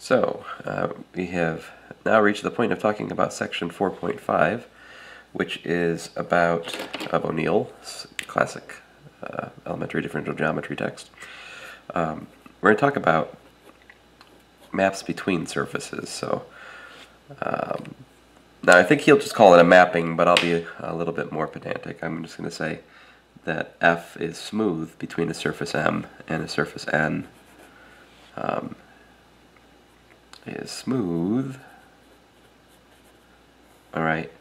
So, we have now reached the point of talking about section 4.5, which is about O'Neill's classic elementary differential geometry text. We're going to talk about maps between surfaces. So, now I think he'll just call it a mapping, but I'll be a little bit more pedantic. I'm just going to say that F is smooth between a surface M and a surface N. Is smooth, alright,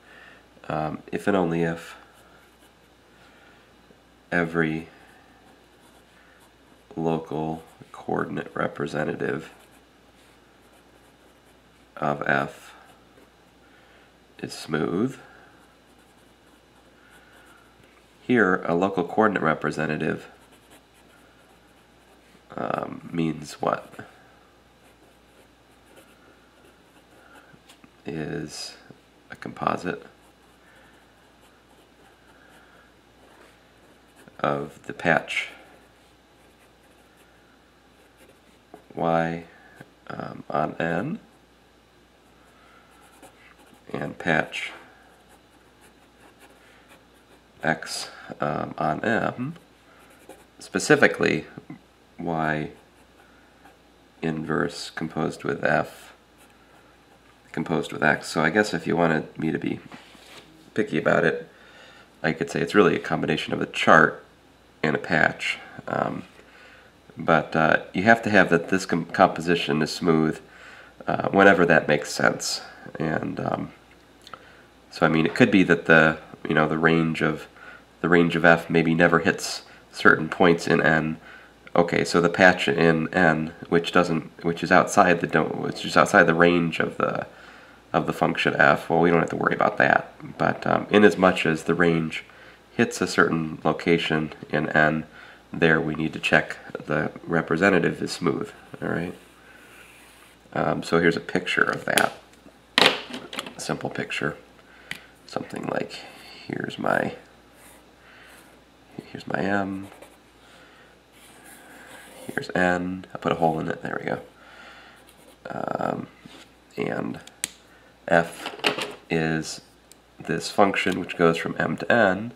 if and only if every local coordinate representative of F is smooth. Here, a local coordinate representative means what? Is a composite of the patch y on N and patch x on M, specifically y inverse composed with F composed with X. So I guess if you wanted me to be picky about it, I could say it's really a combination of a chart and a patch. But you have to have that this composition is smooth whenever that makes sense. And so I mean, it could be that the range of F maybe never hits certain points in N. Okay, so the patch in N, which is outside the range of the function F, well, we don't have to worry about that. But in as much as the range hits a certain location in N, there we need to check the representative is smooth. All right. So here's a picture of that. A simple picture. Something like here's my M. Here's N. I put a hole in it. There we go. And F is this function which goes from M to N.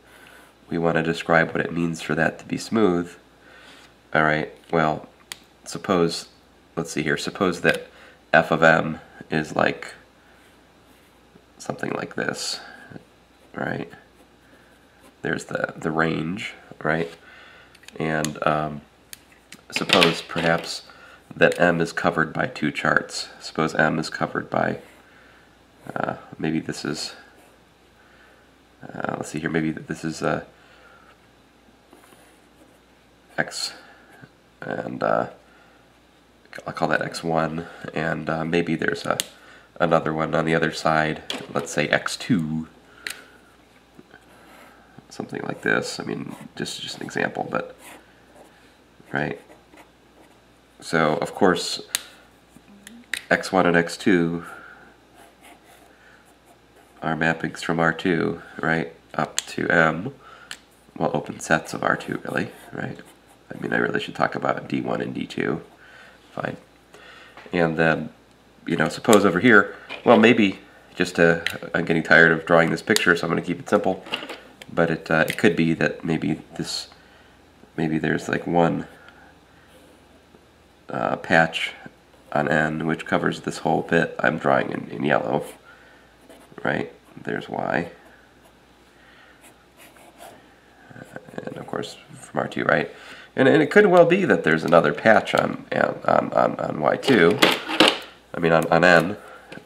We want to describe what it means for that to be smooth. Alright, well, let's see here, suppose that F of M is like something like this, right? There's the range, right? And suppose perhaps that M is covered by two charts. Suppose M is covered by maybe this is, let's see here, maybe this is X, and I'll call that X1, and maybe there's another one on the other side, let's say X2, something like this. I mean, just an example, but, right? So, of course, X1 and X2 are mappings from R2, right, up to M, well, open sets of R2, really, right? I mean, I really should talk about D1 and D2, fine. And then, suppose over here, well, maybe I'm getting tired of drawing this picture, so I'm going to keep it simple, but it could be that maybe there's like one patch on N which covers this whole bit I'm drawing in yellow. Right, there's Y, and of course from R2, right? And it could well be that there's another patch on Y2. I mean on N,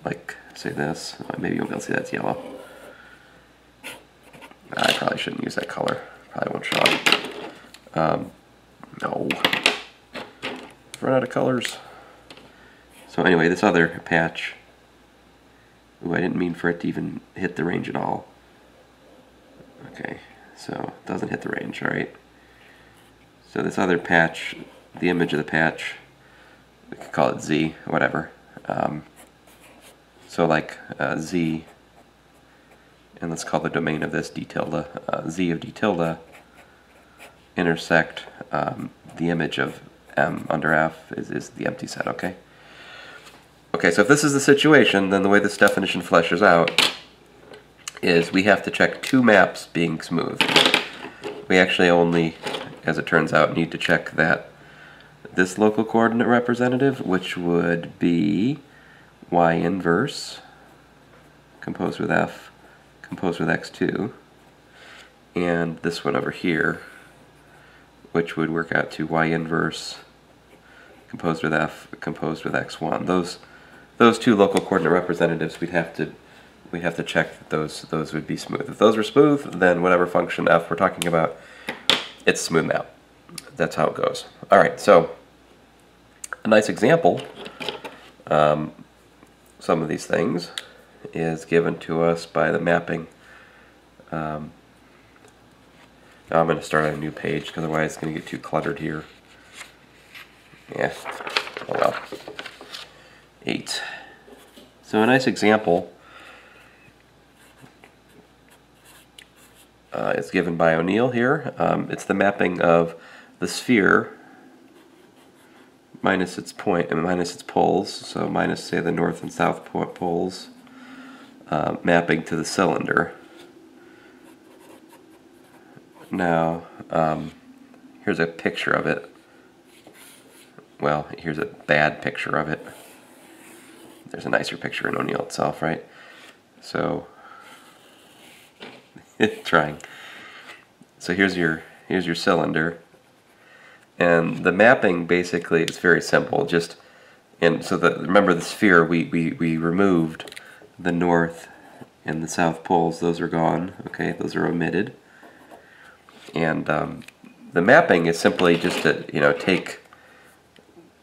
like say this. Maybe you'll be able to see that's yellow. I probably shouldn't use that color. Probably won't show up. No, I've run out of colors. So anyway, this other patch. Ooh, I didn't mean for it to even hit the range at all. Okay, so it doesn't hit the range, alright? So this other patch, the image of the patch, we could call it Z, whatever. So like Z, and let's call the domain of this D tilde, Z of D tilde, intersect the image of M under F is the empty set, okay? Okay, so if this is the situation, then the way this definition fleshes out is we have to check two maps being smooth. We actually only, as it turns out, need to check that this local coordinate representative, which would be y inverse composed with f composed with x2, and this one over here, which would work out to y inverse composed with f composed with x1. Those two local coordinate representatives, we'd have to check that those would be smooth. If those were smooth, then whatever function f we're talking about, it's a smooth map. That's how it goes. All right, so a nice example, some of these things, is given to us by the mapping. I'm going to start on a new page because otherwise it's going to get too cluttered here. Yeah, oh well. 8. So a nice example is given by O'Neill here. It's the mapping of the sphere minus its point and minus its poles, so minus, say, the north and south poles, mapping to the cylinder. Now, here's a picture of it. Well, here's a bad picture of it. There's a nicer picture in O'Neill itself, right? So, trying. So here's your cylinder, and the mapping basically is very simple. Remember the sphere, we removed the north and the south poles. Those are gone. Okay, those are omitted. And the mapping is simply just to take,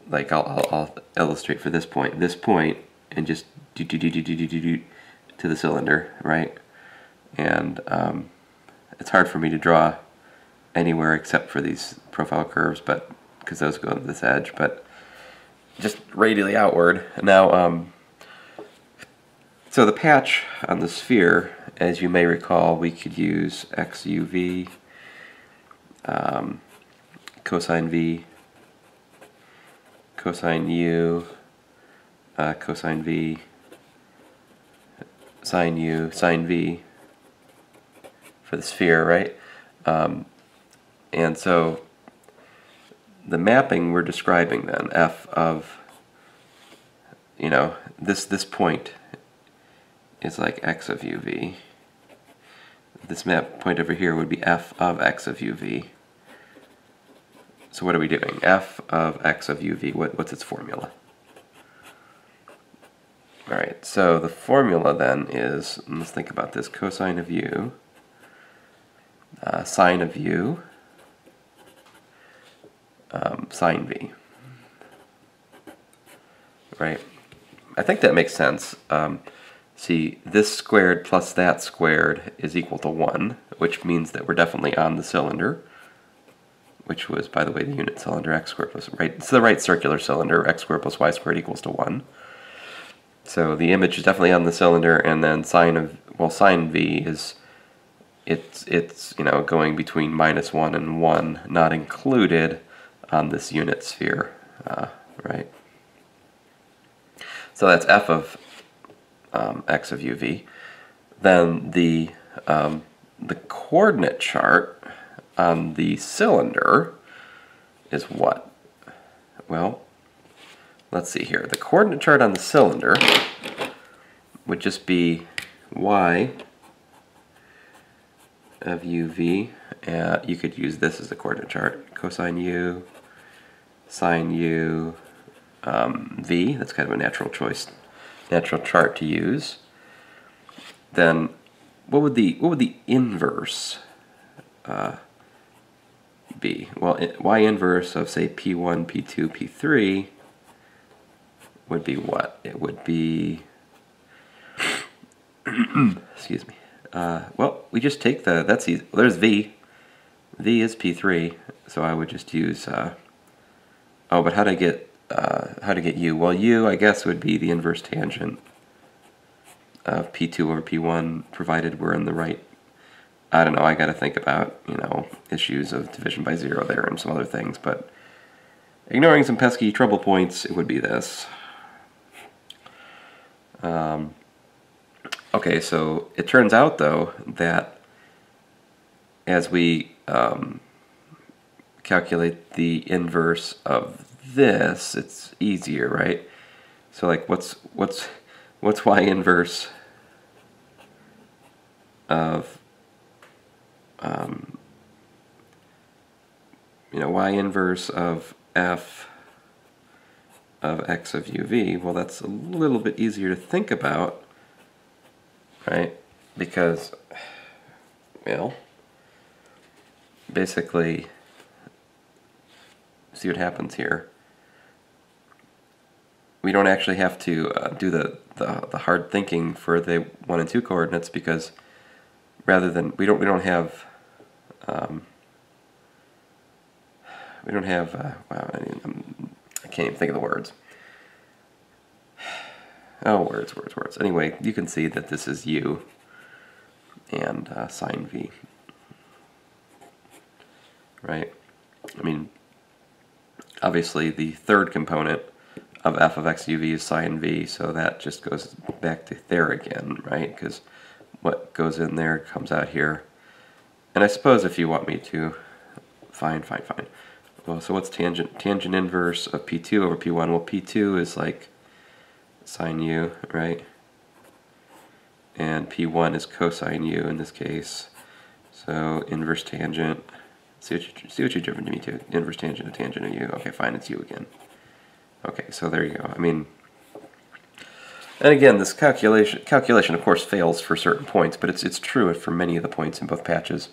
like I'll illustrate for this point, and just do to the cylinder, right? And it's hard for me to draw anywhere except for these profile curves, but because those go to this edge, but just radially outward. Now, so the patch on the sphere, as you may recall, we could use xuv, cosine v, cosine u, cosine v, sine u, sine v for the sphere, right? And so the mapping we're describing then, f of, this point is like x of uv. This map point over here would be f of x of uv. So what are we doing? F of x of uv, what's its formula? Alright, so the formula then is, let's think about this, cosine of u, sine of u, sine v. Right? I think that makes sense. See, this squared plus that squared is equal to 1, which means that we're definitely on the cylinder, which was, by the way, the unit cylinder, x squared plus, right? It's the right circular cylinder, x squared plus y squared equals to 1. So the image is definitely on the cylinder, and then sine v is, it's going between -1 and 1, not included on this unit sphere, right? So that's f of x of uv. Then the coordinate chart on the cylinder is what? Well, let's see here. The coordinate chart on the cylinder would just be y of uv. You could use this as a coordinate chart. Cosine u, sine u, v. That's kind of a natural chart to use. Then, what would the inverse be? Well, y inverse of, say, p1, p2, p3 would be what? It would be excuse me. Well, we just take that's easy. Well, there's v. V is p3, so I would just use but how to get u? Well, u, I guess, would be the inverse tangent of p2 over p1, provided we're in the right. I don't know, I gotta think about, issues of division by 0 there and some other things, but ignoring some pesky trouble points, it would be this. Okay, so it turns out though that as we calculate the inverse of this, it's easier, right? So like what's y inverse of y inverse of f of x of uv? Well, that's a little bit easier to think about, right? Because, well, basically, see what happens here. We don't actually have to do the hard thinking for the 1 and 2 coordinates, because rather than we don't have wow, I can't even think of the words. Oh, words. Anyway, you can see that this is u and sine v, right? I mean, obviously the third component of f of x uv is sine v, so that just goes back to there again, right? Because what goes in there comes out here. And I suppose if you want me to, fine. Well, so what's tangent inverse of p2 over p1? Well, p2 is like sine u, right? And p1 is cosine u in this case. So inverse tangent. See what you're driven to me to. Inverse tangent of tangent of u. Okay, fine, it's u again. Okay, so there you go. I mean, and again, this calculation of course fails for certain points, but it's true for many of the points in both patches.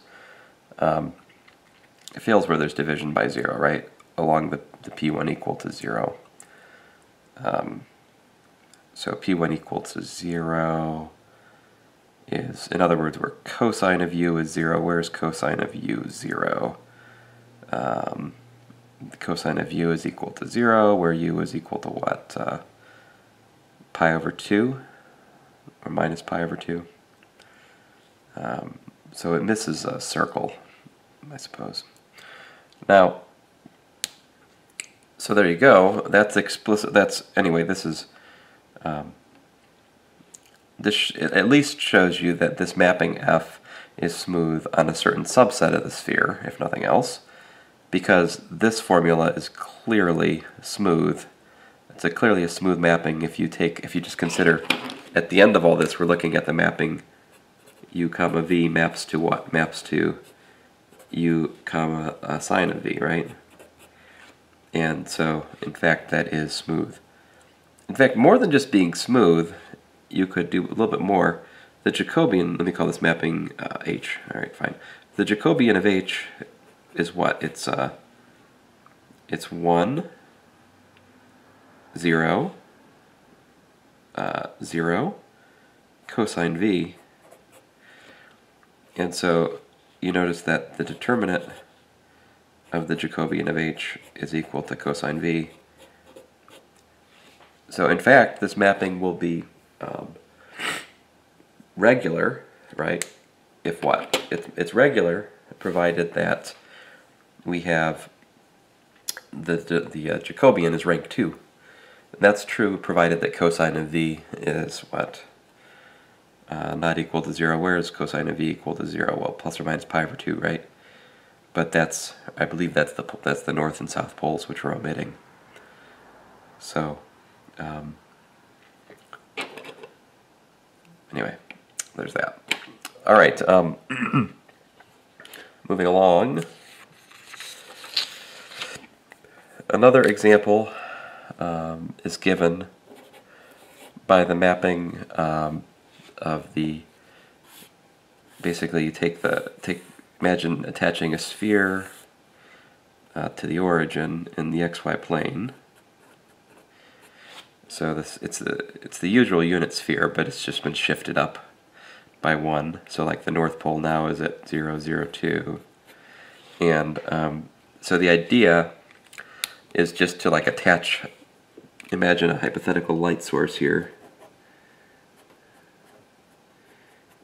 It fails where there's division by 0, right? Along the p1 equal to 0. So p1 equal to 0 is, in other words, where cosine of u is 0, where is cosine of u 0? The cosine of u is equal to 0, where u is equal to what? Pi over 2, or minus pi over 2. So it misses a circle, I suppose. Now, so there you go. That's explicit. That's, anyway, this is, this at least shows you that this mapping F is smooth on a certain subset of the sphere, if nothing else, because this formula is clearly smooth. It's clearly a smooth mapping if you just consider at the end of all this, we're looking at the mapping u comma v maps to what? Maps to u comma sine of v, right? And so, in fact, that is smooth. In fact, more than just being smooth, you could do a little bit more. The Jacobian, let me call this mapping h. All right, fine. The Jacobian of h is what? It's 1, 0, 0, cosine v. And so you notice that the determinant of the Jacobian of h is equal to cosine v. So in fact, this mapping will be regular, right? If what? It's regular, provided that we have the Jacobian is rank 2. And that's true provided that cosine of v is what? Not equal to 0. Where is cosine of v equal to 0? Well, plus or minus pi over 2, right? But that's, I believe that's the north and south poles, which we're omitting. So, anyway, there's that. All right, moving along. Another example is given by the mapping of the, basically you imagine attaching a sphere to the origin in the xy plane. So it's the usual unit sphere, but it's just been shifted up by 1. So like the North Pole now is at 0, 0, 2. And so the idea is just to like attach, imagine a hypothetical light source here.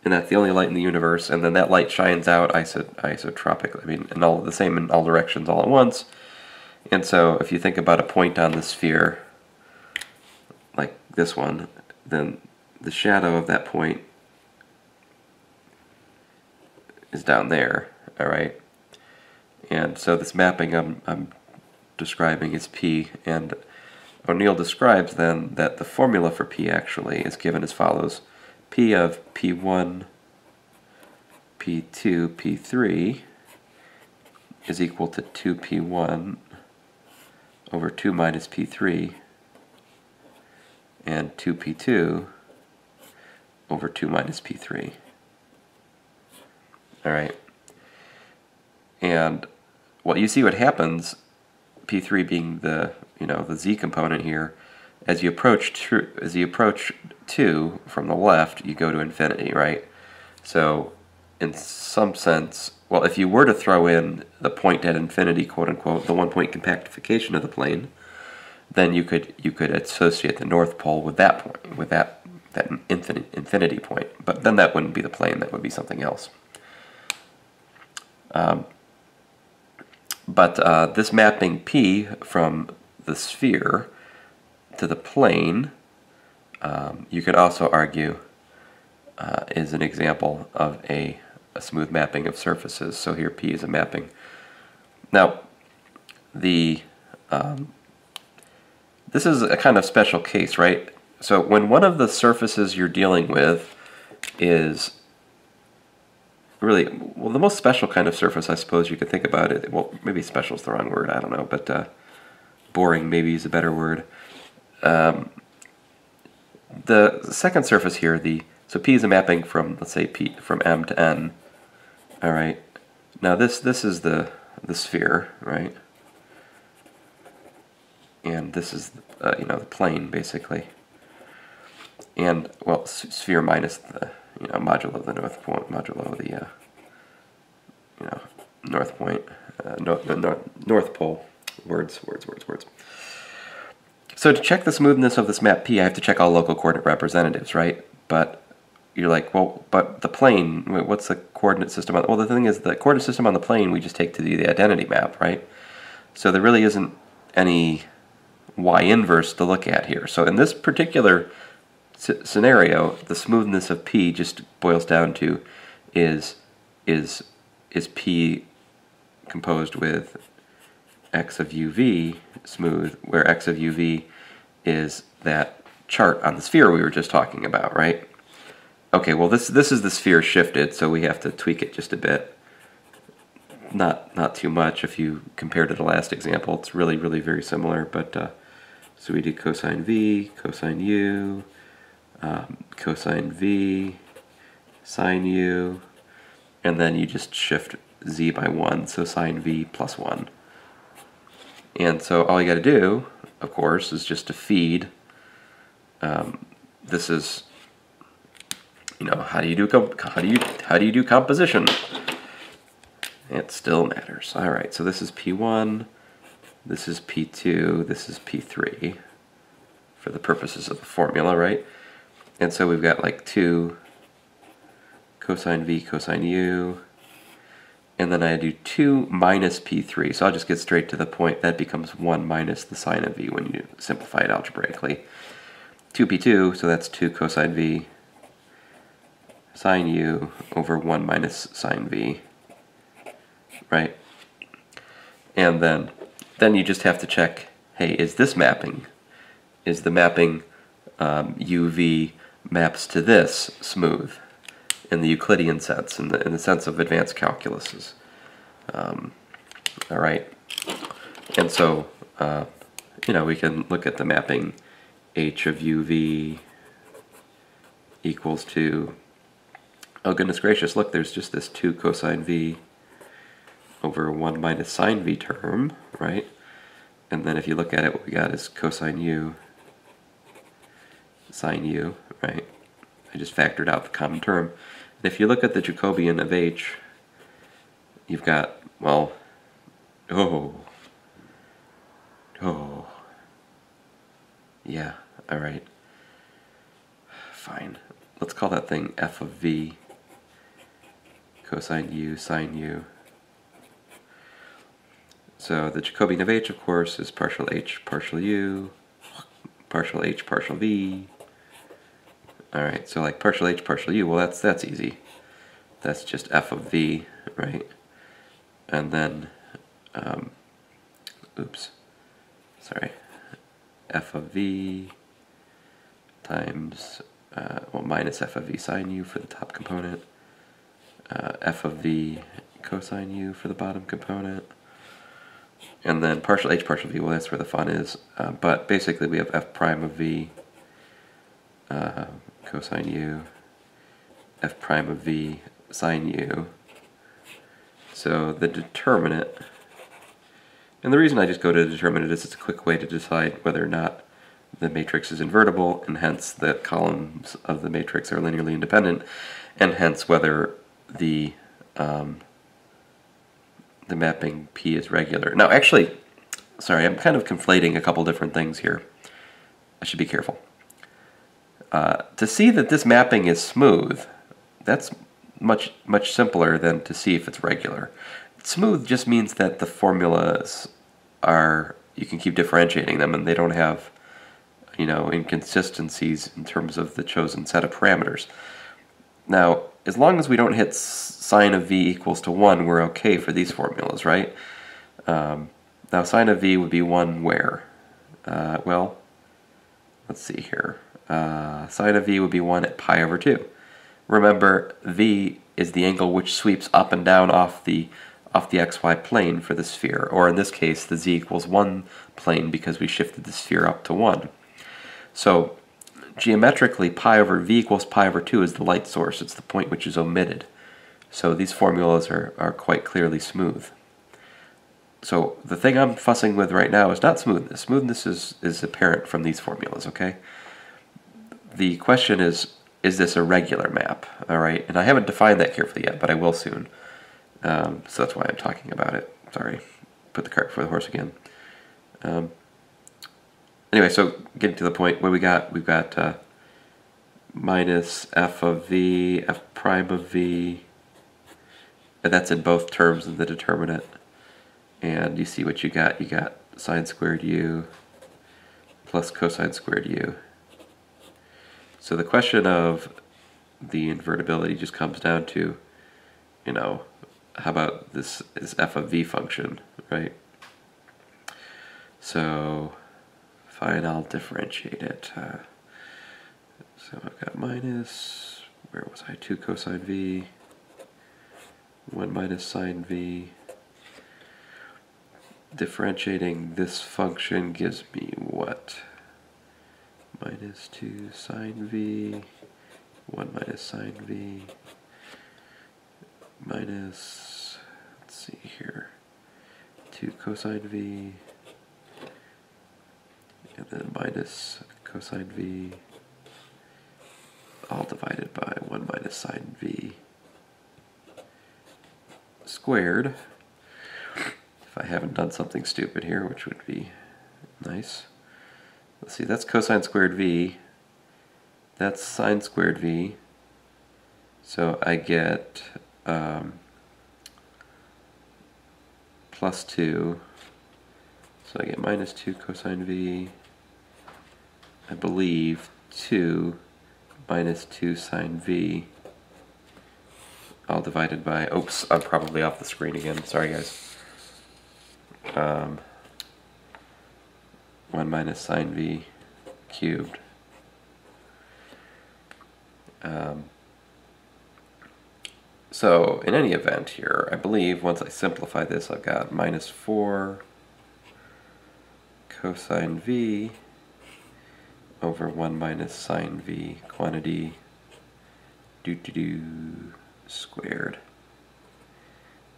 And that's the only light in the universe, and then that light shines out isotropically, I mean, the same in all directions all at once. And so if you think about a point on the sphere, like this one, then the shadow of that point is down there, all right? And so this mapping I'm describing is P, and O'Neill describes then that the formula for P actually is given as follows. P of P1, P2, P3 is equal to 2P1 over 2 minus P3 and 2P2 over 2 minus P3. All right. And well, you see what happens, P3 being the the z component here, as you approach 2 from the left, you go to infinity, right? So in some sense, well, if you were to throw in the point at infinity, quote unquote, the one-point compactification of the plane, then you could associate the North Pole with that point, with that infinity point. But then that wouldn't be the plane; that would be something else. But this mapping P from the sphere to the plane, you could also argue is an example of a smooth mapping of surfaces. So here P is a mapping. Now, this is a kind of special case, right? So when one of the surfaces you're dealing with is really, well, the most special kind of surface, I suppose you could think about it. Well, maybe special is the wrong word, I don't know, but boring maybe is a better word. The second surface here, so P is a mapping from, let's say, P from M to N. All right. Now this is the sphere, right? And this is the plane basically. And well, sphere minus the modulo the north point, modulo the north point, north pole. Words. So to check the smoothness of this map P, I have to check all local coordinate representatives, right? But you're like, well, but the plane, what's the coordinate system on? Well, the thing is, the coordinate system on the plane we just take to the identity map, right? So there really isn't any y inverse to look at here. So in this particular scenario, the smoothness of P just boils down to is P composed with x of uv smooth, where x of uv is that chart on the sphere we were just talking about, right? Okay, well this is the sphere shifted, so we have to tweak it just a bit. Not too much if you compare to the last example. It's really very similar, but so we do cosine v, cosine u, cosine v, sine u, and then you just shift z by 1, so sine v plus 1. And so all you got to do, of course, is just to feed. This is, how do you do composition? It still matters. All right, so this is P1, this is P2, this is P3 for the purposes of the formula, right? And so we've got like 2 cosine v cosine u, and then I do 2 minus P3, so I'll just get straight to the point. That becomes 1 minus the sine of v when you simplify it algebraically. 2P2, so that's 2 cosine v sine u over 1 minus sine v, right? And then you just have to check, hey, is this mapping? Is the mapping uv maps to this smooth? In the Euclidean sense, in the sense of advanced calculuses. All right, and so we can look at the mapping h of uv equals to, oh goodness gracious, look, there's just this 2 cosine v over 1 minus sine v term, right? And then if you look at it, what we got is cosine u, sine u, right? I just factored out the common term. And if you look at the Jacobian of h, you've got, well, yeah, all right, fine. Let's call that thing f of v, cosine u, sine u. So the Jacobian of h, of course, is partial h, partial u, partial h, partial v, All right, so like partial h, partial u, well that's easy. That's just f of v, right? And then, oops, sorry, f of v times, well, minus f of v sine u for the top component, f of v cosine u for the bottom component, and then partial h, partial v, well, that's where the fun is. But basically we have f prime of v cosine u, f prime of v sine u. So the determinant, and the reason I just go to determinant is it's a quick way to decide whether or not the matrix is invertible, and hence the columns of the matrix are linearly independent, and hence whether the mapping P is regular. Now actually, sorry, I'm kind of conflating a couple different things here. I should be careful. To see that this mapping is smooth, that's much simpler than to see if it's regular. Smooth just means that the formulas are, you can keep differentiating them and they don't have, you know, inconsistencies in terms of the chosen set of parameters. Now, as long as we don't hit sine of v equals to 1, we're okay for these formulas, right? Now, sine of v would be 1 where? Well, let's see here. Sine of v would be 1 at pi over 2. Remember, v is the angle which sweeps up and down off the xy plane for the sphere, or in this case, the z equals 1 plane because we shifted the sphere up to 1. So, geometrically, pi over v equals pi over 2 is the light source. It's the point which is omitted. So these formulas are quite clearly smooth. So the thing I'm fussing with right now is not smoothness. Smoothness is apparent from these formulas, okay? The question is this a regular map? All right, and I haven't defined that carefully yet, but I will soon. So that's why I'm talking about it. Sorry, put the cart before the horse again. Anyway, so getting to the point, what we've got minus f of v, f prime of v, and that's in both terms of the determinant. And you see what you got. You got sine squared u plus cosine squared u. So the question of the invertibility just comes down to, you know, how about this f of v function, right? So fine, I'll differentiate it. So I've got minus, where was I, 2 cosine v, 1 minus sine v. Differentiating this function gives me what? Minus 2 sine v, 1 minus sine v, minus, let's see here, 2 cosine v, and then minus cosine v, all divided by 1 minus sine v squared. If I haven't done something stupid here, which would be nice. Let's see, that's cosine squared v, that's sine squared v, so I get plus 2, so I get minus 2 cosine v, I believe 2 minus 2 sine v, all divided by, oops, I'm probably off the screen again, sorry guys. 1 minus sine v cubed. So in any event here, I believe once I simplify this, I've got minus 4 cosine v over 1 minus sine v quantity squared.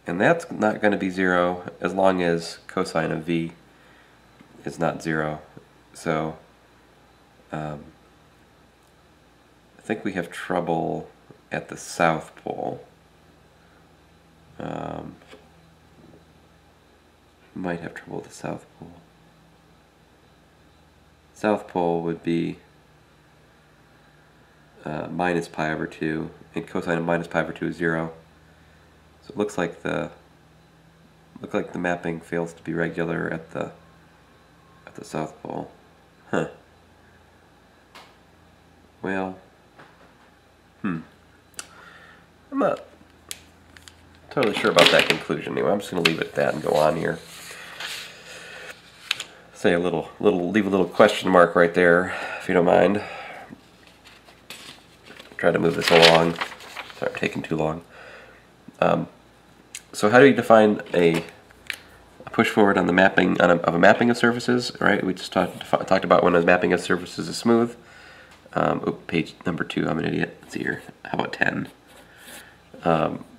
And that's not going to be 0 as long as cosine of v is not 0. So I think we have trouble at the South Pole. Might have trouble at the South Pole. South Pole would be minus pi over 2, and cosine of minus pi over 2 is 0. So it looks like the mapping fails to be regular at the South Pole. Huh. Well, I'm not totally sure about that conclusion. Anyway, I'm just going to leave it at that and go on here. Say leave a little question mark right there, if you don't mind. Try to move this along. Sorry, I'm taking too long. So how do you define a push forward on the mapping of a mapping of surfaces? Right, we just talked about when a mapping of surfaces is smooth. Page number 2. I'm an idiot. Let's see here. How about 10?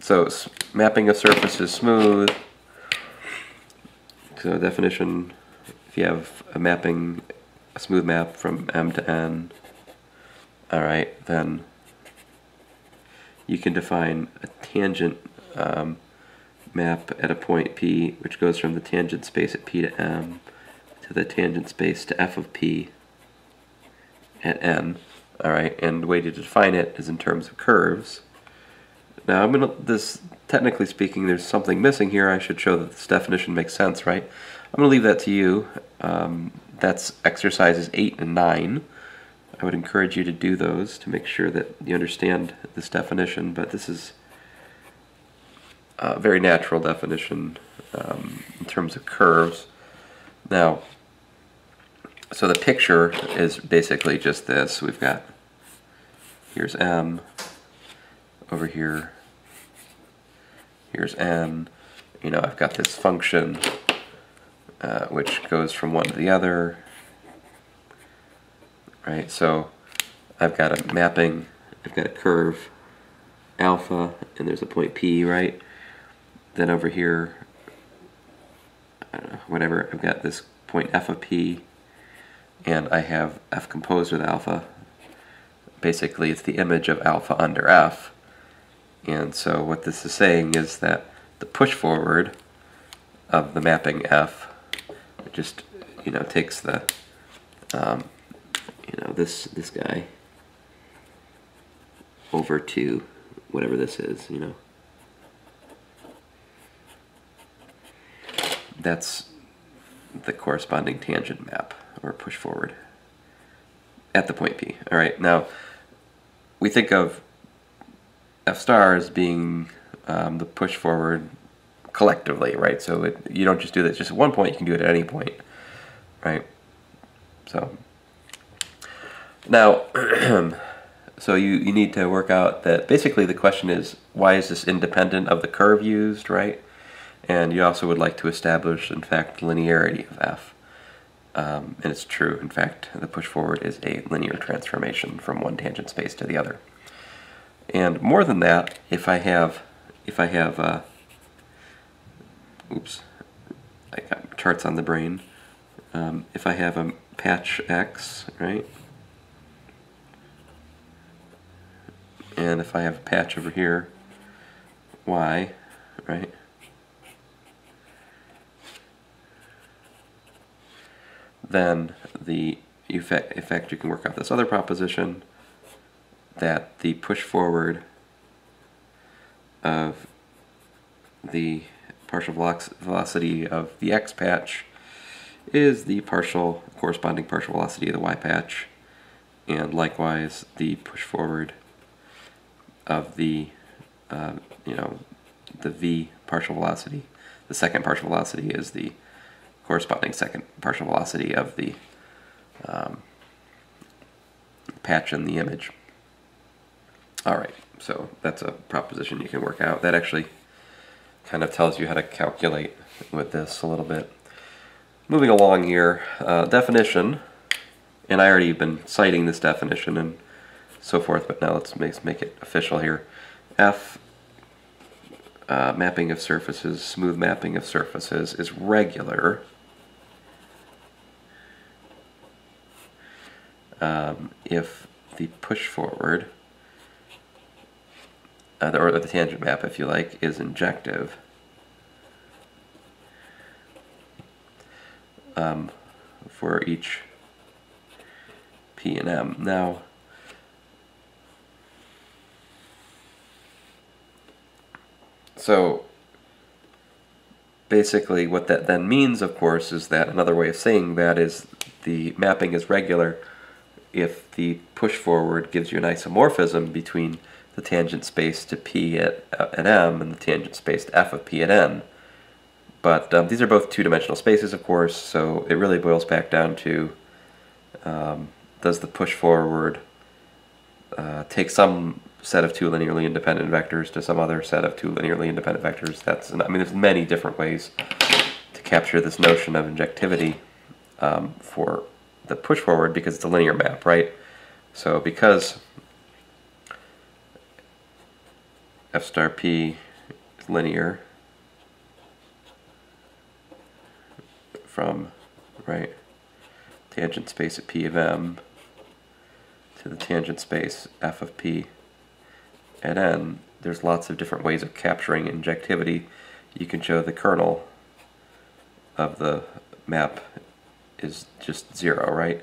So mapping of surface is smooth. So definition: if you have a smooth map from M to N, all right, then you can define a tangent map at a point P, which goes from the tangent space at P to M to the tangent space to F of P at N. All right, and the way to define it is in terms of curves. Now, technically speaking, there's something missing here. I should show that this definition makes sense, right? I'm going to leave that to you. That's exercises 8 and 9. I would encourage you to do those to make sure that you understand this definition, but this is a very natural definition in terms of curves. Now, so the picture is basically just this. We've got, here's M, over here, here's N. You know, I've got this function which goes from one to the other, right? So I've got a mapping, I've got a curve alpha, and there's a point P, right? Then over here, I don't know, whatever, I've got this point F of P, and I have F composed with alpha. Basically, it's the image of alpha under F. And so what this is saying is that the push forward of the mapping F just, you know, takes the, you know, this guy over to whatever this is, you know. That's the corresponding tangent map, or push forward, at the point P. All right, now, we think of F star as being the push forward collectively, right? So you don't just do this just at one point, you can do it at any point, right? So now, so you need to work out that basically the question is, why is this independent of the curve used, right? And you also would like to establish, in fact, linearity of F. And it's true, in fact, the push forward is a linear transformation from one tangent space to the other. And more than that, if I have oops, I got charts on the brain. If I have a patch X, right? And if I have a patch over here, Y, right? Then in fact, you can work out this other proposition that the push forward of the partial velocity of the X patch is the corresponding partial velocity of the Y patch, and likewise the push forward of the you know, the V partial velocity, the second partial velocity is the corresponding second partial velocity of the patch in the image. Alright, so that's a proposition you can work out. That actually kind of tells you how to calculate with this a little bit. Moving along here, definition, and I already been citing this definition and so forth, but now let's make it official here. F, mapping of surfaces, smooth mapping of surfaces, is regular if the push forward, or the tangent map, if you like, is injective for each P and M. Now, so basically what that then means, of course, is that another way of saying that is the mapping is regular if the push forward gives you an isomorphism between the tangent space to P at M and the tangent space to F of P at N. But these are both two-dimensional spaces, of course, so it really boils back down to does the push forward take some set of two linearly independent vectors to some other set of two linearly independent vectors? I mean, there's many different ways to capture this notion of injectivity for the push forward because it's a linear map, right? So because F star P is linear from, right, tangent space at P of M to the tangent space F of P at N, there's lots of different ways of capturing injectivity. You can show the kernel of the map is just 0, right?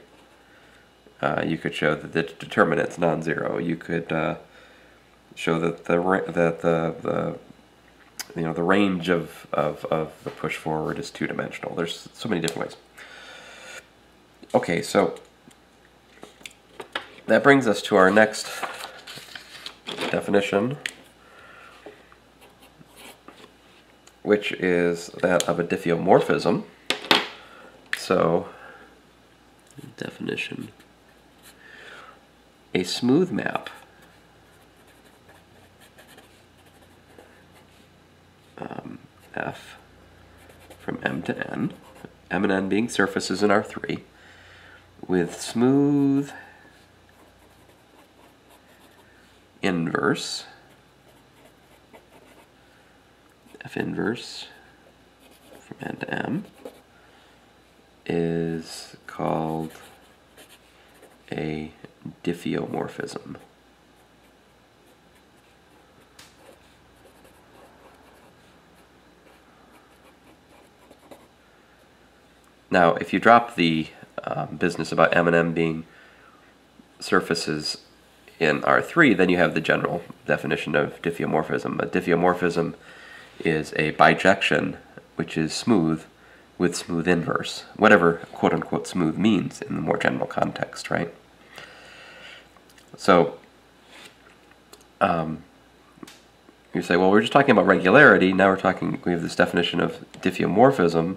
You could show that the determinant's non-zero. You could show that the range of the push forward is two-dimensional. There's so many different ways. Okay, so that brings us to our next definition, which is that of a diffeomorphism. So, definition: a smooth map F from M to N, M and N being surfaces in R3, with smooth inverse, F inverse from N to M, is called a diffeomorphism. Now, if you drop the business about M and M being surfaces in R3, then you have the general definition of diffeomorphism. A diffeomorphism is a bijection which is smooth with smooth inverse, whatever quote-unquote smooth means in the more general context, right? So you say, well, we're just talking about regularity. Now we have this definition of diffeomorphism.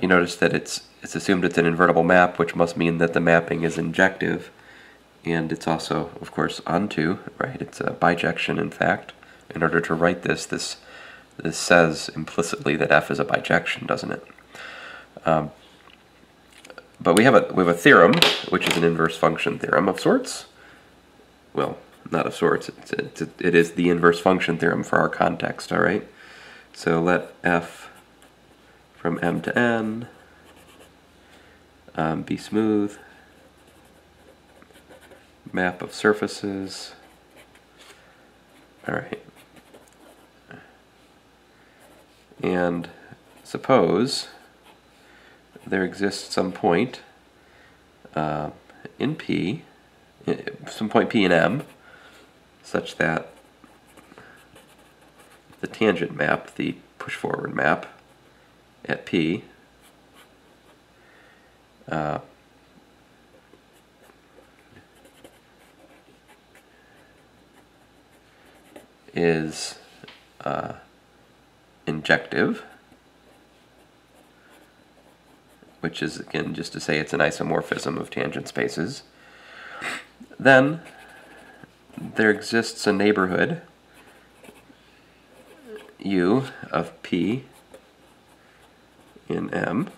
You notice that it's assumed it's an invertible map, which must mean that the mapping is injective, and it's also, of course, onto, right? It's a bijection, in fact. In order to write this says implicitly that F is a bijection, doesn't it? But we have a theorem, which is an inverse function theorem of sorts. Well, not of sorts. It is the inverse function theorem for our context. All right. So let F from M to N be smooth map of surfaces. All right. And suppose there exists some point in P, some point P in M, such that the tangent map, the push forward map at P is injective, which is, again, just to say it's an isomorphism of tangent spaces. Then there exists a neighborhood U of P in M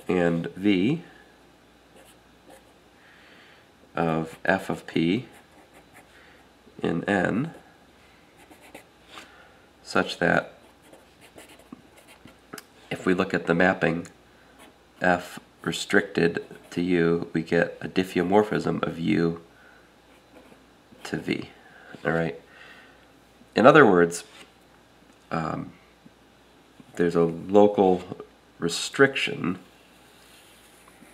and V of F of P in N, such that if we look at the mapping F restricted to U, we get a diffeomorphism of U to V. All right. In other words, there's a local restriction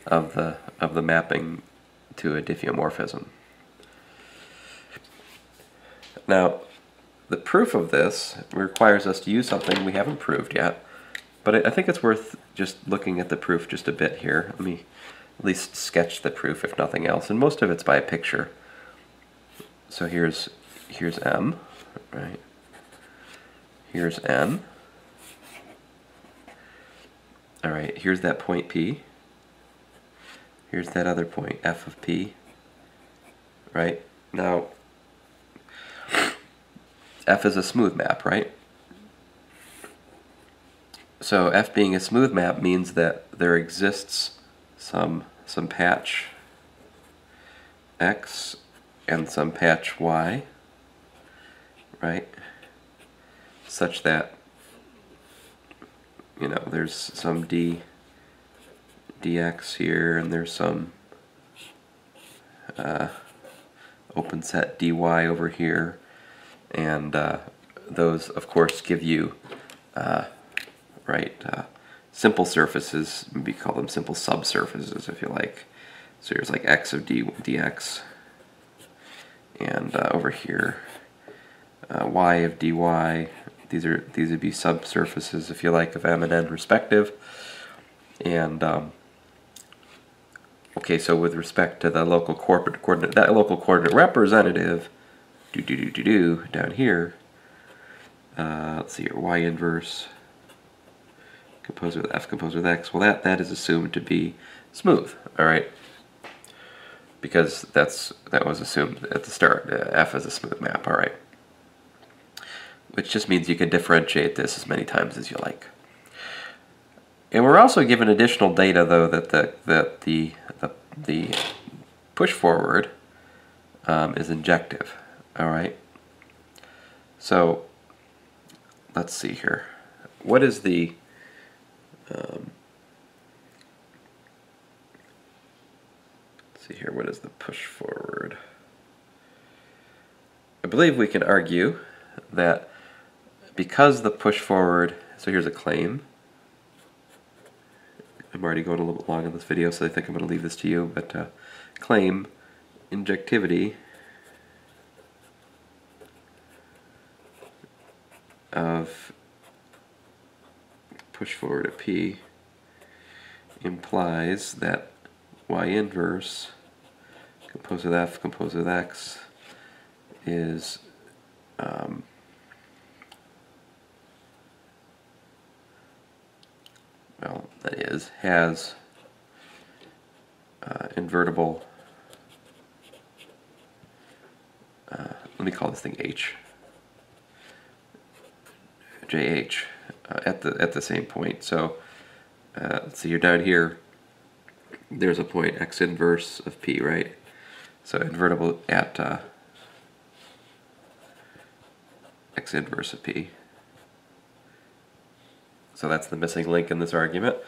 of the mapping to a diffeomorphism. Now, the proof of this requires us to use something we haven't proved yet, but I think it's worth just looking at the proof just a bit here. Let me at least sketch the proof if nothing else, and most of it's by a picture. So here's M, right? Here's N. All right, here's that point P. Here's that other point, F of P. Right? Now, F is a smooth map, right? So F being a smooth map means that there exists some patch X and some patch Y, right? Such that, you know, there's some dx here, and there's some open set dy over here, and those, of course, give you simple surfaces. Maybe call them simple subsurfaces if you like. So here's like x of dx, and over here y of dy. These would be subsurfaces, if you like, of M and N respective. And okay, so with respect to the local coordinate, that local coordinate representative, down here. Let's see here, y inverse composed with F composed with X. Well, that is assumed to be smooth. All right, because that was assumed at the start. F is a smooth map. All right. Which just means you can differentiate this as many times as you like. And we're also given additional data, though, that the push forward is injective. All right. So let's see here. What is the let's see here. What is the push forward? I believe we can argue that because the push forward, so here's a claim. I'm already going a little bit long in this video, so I think I'm going to leave this to you, but claim injectivity of push forward at P implies that y inverse composed with F composed with X is well, that is, has invertible, let me call this thing H, JH, at the same point. So let's see, you're down here, there's a point X inverse of P, right? So invertible at X inverse of P. So that's the missing link in this argument.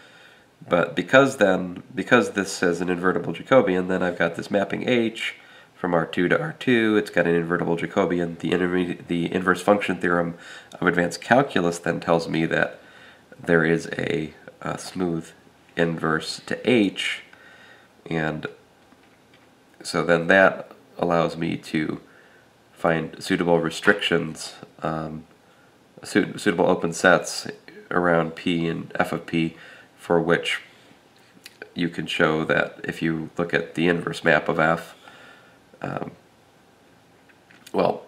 But because this is an invertible Jacobian, then I've got this mapping H from R2 to R2. It's got an invertible Jacobian. The inverse function theorem of advanced calculus then tells me that there is a smooth inverse to H, and so then that allows me to find suitable restrictions, suitable open sets around P and F of P, for which you can show that if you look at the inverse map of F, well,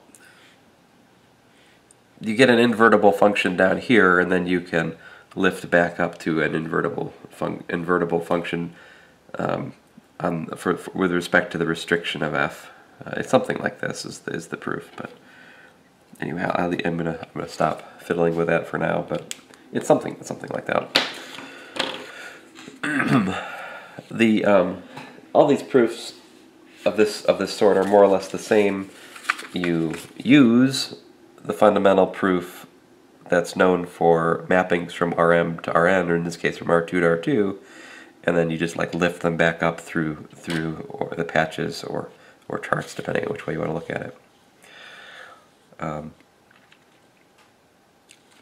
you get an invertible function down here, and then you can lift back up to an invertible function with respect to the restriction of F. It's something like this is the proof. But anyway, I'm gonna stop fiddling with that for now. But it's something like that. All these proofs of this sort are more or less the same. You use the fundamental proof that's known for mappings from Rm to Rn, or in this case from R2 to R2, and then you just like lift them back up through or the patches or charts, depending on which way you want to look at it.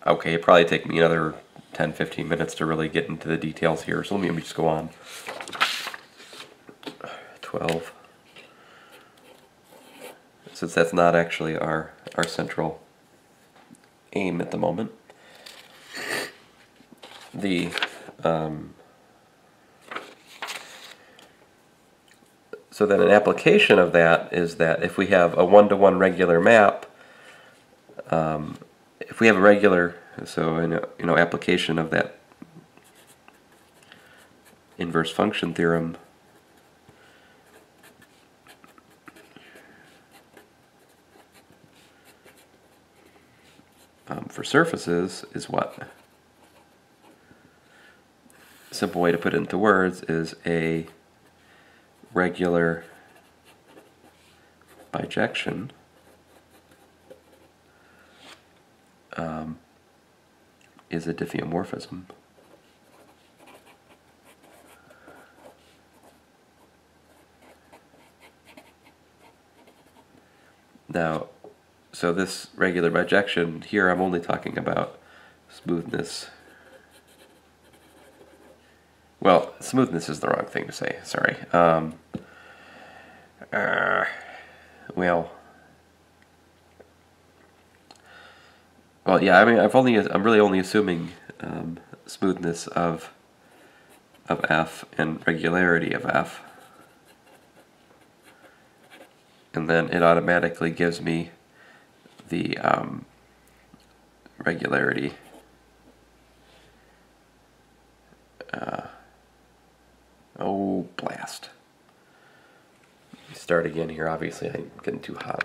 Okay, it'd probably take me another 10-15 minutes to really get into the details here, so let me just go on. 12. Since that's not actually our central aim at the moment. so then an application of that is that if we have a one-to-one regular map, if we have a regular, so in application of that inverse function theorem, for surfaces is what? A simple way to put it into words is a regular bijection is a diffeomorphism. Now, so this regular bijection here, I'm only talking about smoothness. Well, smoothness is the wrong thing to say. Sorry. Well, yeah. I mean, I'm really only assuming smoothness of f and regularity of f, and then it automatically gives me the regularity. Oh, blast. Let me start again here. Obviously, I'm getting too hot.